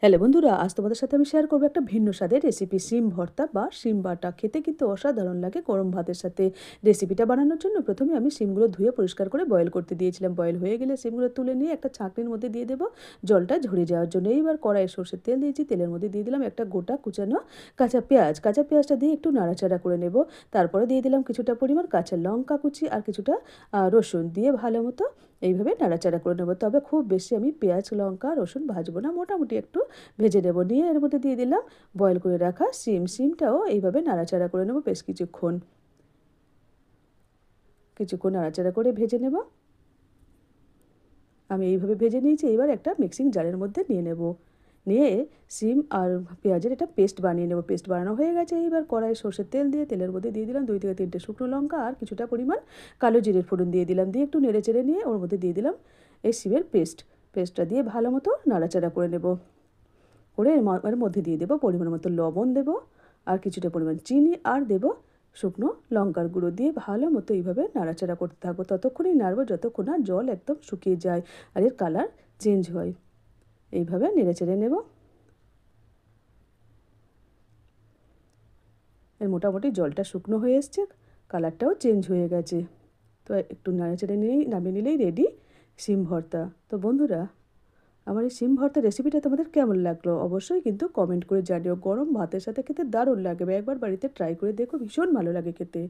Hello বন্ধুরা, আজ তোমাদের সাথে আমি শেয়ার করবো একটা ভিন্ন স্বাদের রেসিপি, শিম ভর্তা বা শিম বাটা। খেতে কিন্তু অসাধারণ লাগে গরম ভাতের সাথে। রেসিপিটা বানানোর জন্য প্রথমে আমি শিমগুলো ধুয়ে পরিষ্কার করে বয়েল করতে দিয়েছিলাম। বয়েল হয়ে গেলে শিমগুলো তুলে নিয়ে একটা ছাঁকনির মধ্যে দিয়ে দেবো জলটা ঝরে যাওয়ার জন্য। এইবার কড়াইয়ে সরষের তেল দিয়েছি, তেলের মধ্যে দিয়ে দিলাম একটা গোটা কুচানো কাঁচা পেঁয়াজ। কাঁচা পেঁয়াজটা দিয়ে একটু নাড়াচাড়া করে নেব। তারপরে দিয়ে দিলাম কিছুটা পরিমাণ কাঁচা লঙ্কা কুচি আর কিছুটা রসুন দিয়ে ভালো মতো এইভাবে নাড়াচাড়া করে নেব। তবে খুব বেশি আমি পেঁয়াজ লঙ্কা রসুন ভাজবো না, মোটামুটি একটু ভেজে নেব। নিয়ে এর মধ্যে দিয়ে দিলাম বয়েল করে রাখা শিমটাও এইভাবে নাড়াচাড়া করে নেব বেশ কিছুক্ষণ নাড়াচাড়া করে ভেজে নেব। আমি এইভাবে ভেজে নিয়েছি। এবার একটা মিক্সিং জারের মধ্যে নিয়ে নেব। নিয়ে শিম আর পেঁয়াজের একটা পেস্ট বানিয়ে নেব। পেস্ট বানানো হয়ে গেছে। এইবার কড়াইয়ে সরষের তেল দিয়ে তেলের মধ্যে দিয়ে দিলাম 2 থেকে 3টে শুকনো লঙ্কা আর কিছুটা পরিমাণ কালো জিরের ফোড়ন দিয়ে দিলাম। দিয়ে একটু নেড়ে চেড়ে নিয়ে ওর মধ্যে দিয়ে দিলাম এই শিমের পেস্টটা দিয়ে ভালো মতো নাড়াচাড়া করে নেব। করে এর মধ্যে দিয়ে দেবো পরিমাণ মতো লবণ দেব আর কিছুটা পরিমাণ চিনি আর দেব শুকনো লঙ্কার গুঁড়ো। দিয়ে ভালো মতো এইভাবে নাড়াচাড়া করতে থাকবো। ততক্ষণই নাড়বো যতক্ষণ না জল একদম শুকিয়ে যায় আর এর কালার চেঞ্জ হয়। এইভাবে নেড়ে চেড়ে নেব। এর মোটামুটি জলটা শুকনো হয়ে এসছে, কালারটাও চেঞ্জ হয়ে গেছে। তো একটু নাড়ে চেড়ে নিয়েই নামিয়ে নিলেই রেডি শিম ভর্তা। তো বন্ধুরা, আমার এই শিম ভর্তা রেসিপিটা তোমাদের কেমন লাগলো অবশ্যই কিন্তু কমেন্ট করে জানিও। গরম ভাতের সাথে খেতে দারুণ লাগবে। একবার বাড়িতে ট্রাই করে দেখো, ভীষণ ভালো লাগে খেতে।